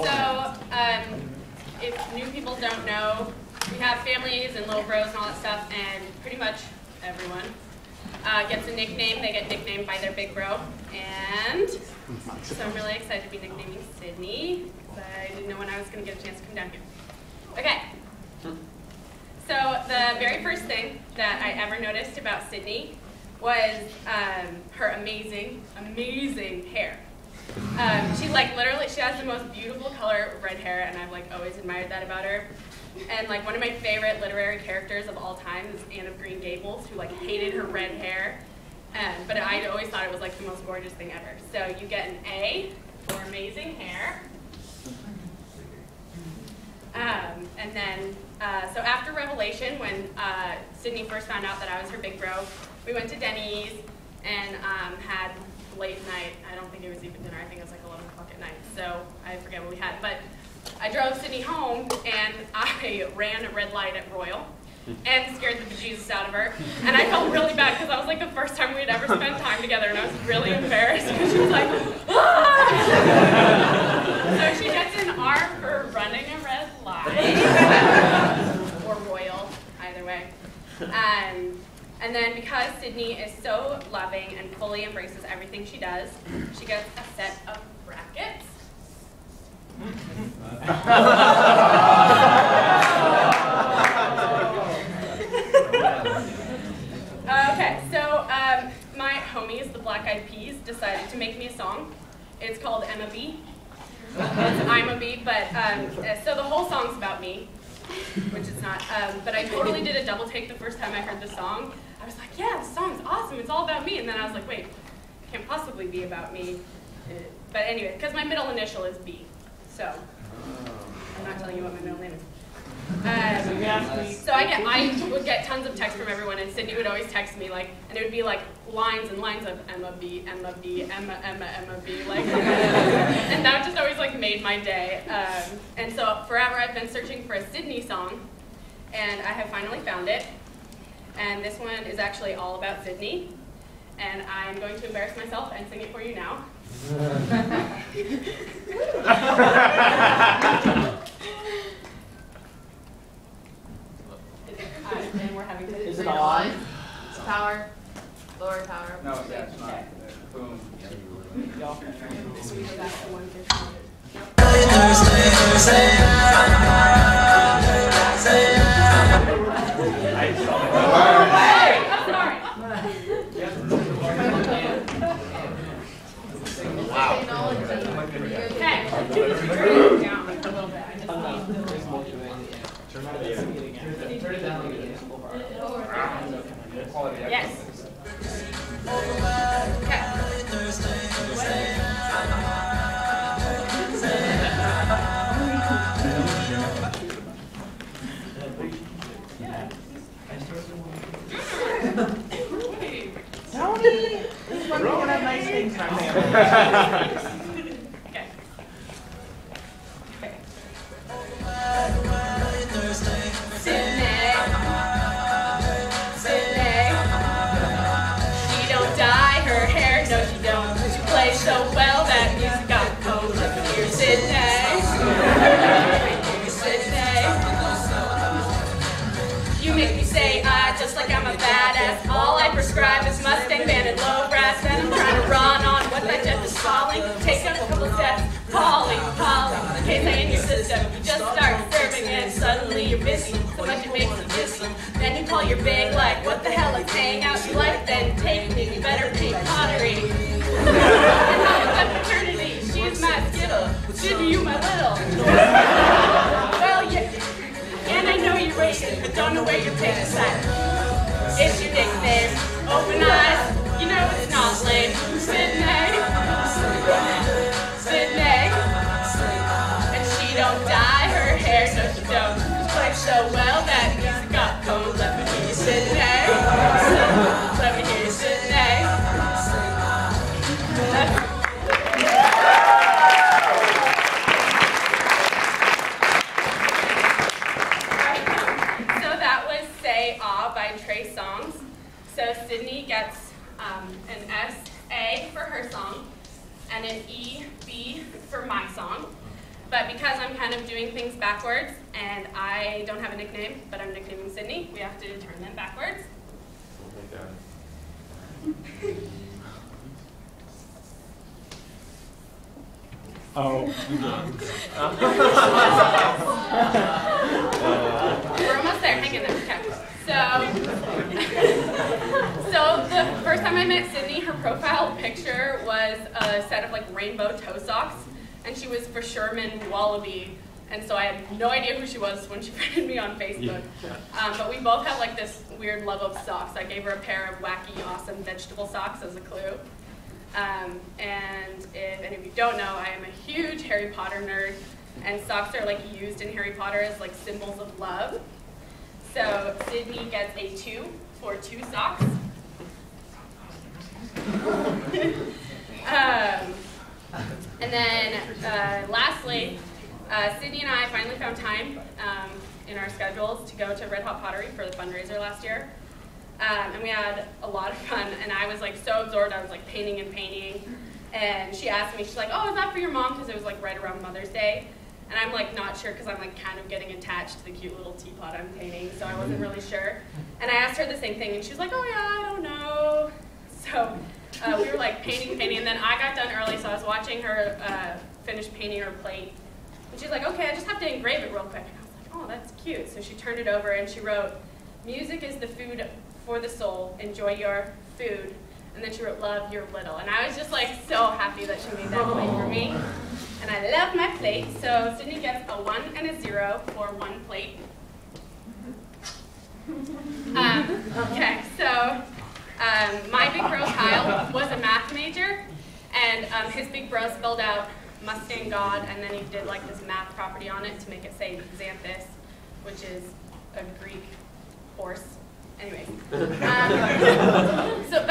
So, if new people don't know, we have families and little bros and all that stuff, and pretty much everyone gets a nickname. They get nicknamed by their big bro, and so I'm really excited to be nicknaming Sydnee, but I didn't know when I was going to get a chance to come down here. Okay, so the very first thing that I ever noticed about Sydnee was her amazing, amazing hair. She literally, she has the most beautiful color red hair, and I've always admired that about her. And one of my favorite literary characters of all time is Anne of Green Gables, who hated her red hair. But I always thought it was the most gorgeous thing ever. So you get an A for amazing hair. And then, so after Revelation, when Sydnee first found out that I was her big bro, we went to Denny's and had late night. I don't think it was even dinner. I think it was 11 o'clock at night. So I forget what we had. But I drove Sydnee home, and I ran a red light at Royal and scared the bejesus out of her. And I felt really bad because that was the first time we had ever spent time together, and I was really embarrassed because she was like, ah! So she gets an R for running a red light, or Royal, either way. And then because Sydnee is so loving and fully embraces everything she does, she gets a set of brackets. Okay, so my homies, the Black Eyed Peas, decided to make me a song. It's called I'm a Bee. I'm a Bee, but so the whole song's about me, which it's not. But I totally did a double take the first time I heard the song. I was like, yeah, the song's awesome. It's all about me. And then I was like, wait, it can't possibly be about me. But anyway, because my middle initial is B. So I'm not telling you what my middle name is. So I would get tons of texts from everyone, and Sydnee would always text me and it would be lines and lines of Emma B, Emma B, Emma B, and that just always made my day. And so forever I've been searching for a Sydnee song, and I have finally found it. And this one is actually all about Sydnee, and I'm going to embarrass myself and sing it for you now. And we're having to Is it on? It's power. Lower power. No, that's not. Boom. So we go back to 150. Yes. Tony! This is when we can have nice things from there. Okay. She don't dye her hair, no she don't. She plays so well that music got cold. Look at here, Sydnee. You make me say just like I'm a badass. All I prescribe is Mustang band and low brass, and I'm trying to run on what that jet is calling. Take a couple steps, calling, in case I in your system. You just start serving and suddenly you're busy, so much it makes you dizzy. Then you call your big what the hell is hanging out? You then take me, you better pay pottery. And how is that fraternity? She's my skittle, Sydnee, you my little. Well, yeah. And I know you're racing, but don't know where you're taking sight. It's your nickname, open eyes, you know it's not lame. Sydnee, and she don't dye her hair, no she don't. She plays so well that music got cold. Let me hear you, Sydnee. Let me hear you, Sydnee. So Sydnee gets an S-A for her song, and an E-B for my song. But because I'm kind of doing things backwards, and I don't have a nickname, but I'm nicknaming Sydnee, we have to turn them backwards. Oh my God. Oh. We're almost there. Hang in there. Okay. So the first time I met Sydnee, her profile picture was a set of like rainbow toe socks, and she was for Sherman Wallaby, and so I had no idea who she was when she friended me on Facebook. But we both have like this weird love of socks. I gave her a pair of wacky, awesome vegetable socks as a clue. And if any of you don't know, I am a huge Harry Potter nerd, and socks are like used in Harry Potter as like symbols of love. So Sydnee gets a 2 for 2 socks. And then lastly, Sydnee and I finally found time in our schedules to go to Red Hot Pottery for the fundraiser last year. And we had a lot of fun, and I was like so absorbed, I was like painting and painting. And she asked me, she's like, oh, is that for your mom? Because it was like right around Mother's Day. And I'm like not sure because I'm like kind of getting attached to the cute little teapot I'm painting, so I wasn't really sure. And I asked her the same thing, and she was like, oh yeah, I don't know. So we were like painting, and then I got done early, so I was watching her finish painting her plate. And she's like, okay, I just have to engrave it real quick. And I was like, oh, that's cute. So she turned it over, and she wrote, music is the food for the soul, enjoy your food. And then she wrote, love, you're little. And I was just like so happy that she made that plate for me. And I love my plate, so Sydnee gets a 1 and a 0 for 1 plate. Okay, so my big bro Kyle was a math major, and his big bro spelled out Mustang God, and then he did like this math property on it to make it say Xanthus, which is a Greek horse. Anyway, but it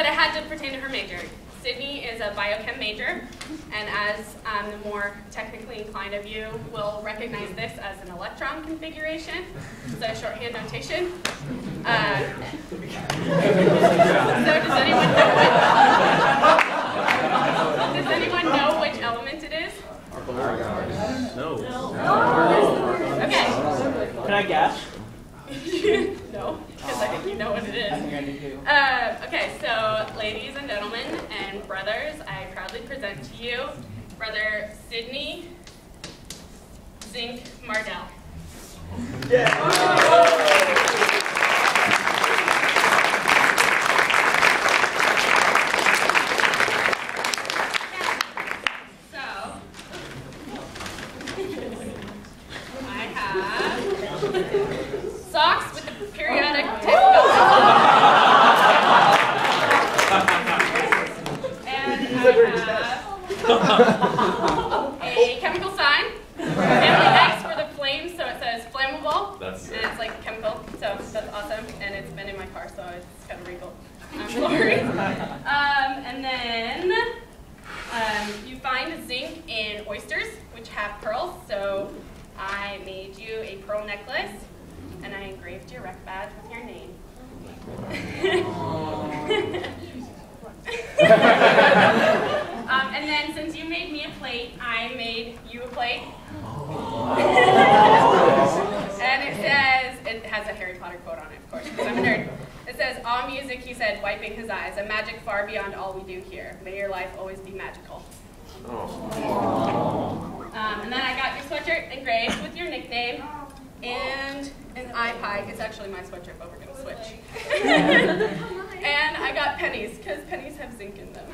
had to pertain to her major. Sydnee is a biochem major, and as the more technically inclined of you will recognize this as an electron configuration. It's a shorthand notation. So does anyone know which element it is? No. Okay. Can I guess? No, because I think you know what it is. I think I do too. Okay, so ladies and gentlemen and brothers, I proudly present to you Brother Sydnee Xink Mardell. Socks with the periodic table. And I have a chemical sign. Family X for the flames, so it says flammable. And it's like chemical, so that's awesome. And it's been in my car, so it's kind of wrinkled. I'm sorry. And then you find zinc in oysters, which have pearls. So I made you a pearl necklace, and I engraved your rec badge with your name. And then since you made me a plate, I made you a plate. And it has a Harry Potter quote on it, of course, because I'm a nerd. It says, all music, he said, wiping his eyes, a magic far beyond all we do here. May your life always be magical. And then I got your sweatshirt engraved with your nickname and an eye pie. It's actually my sweatshirt, but we're going to switch. And I got pennies, because pennies have zinc in them.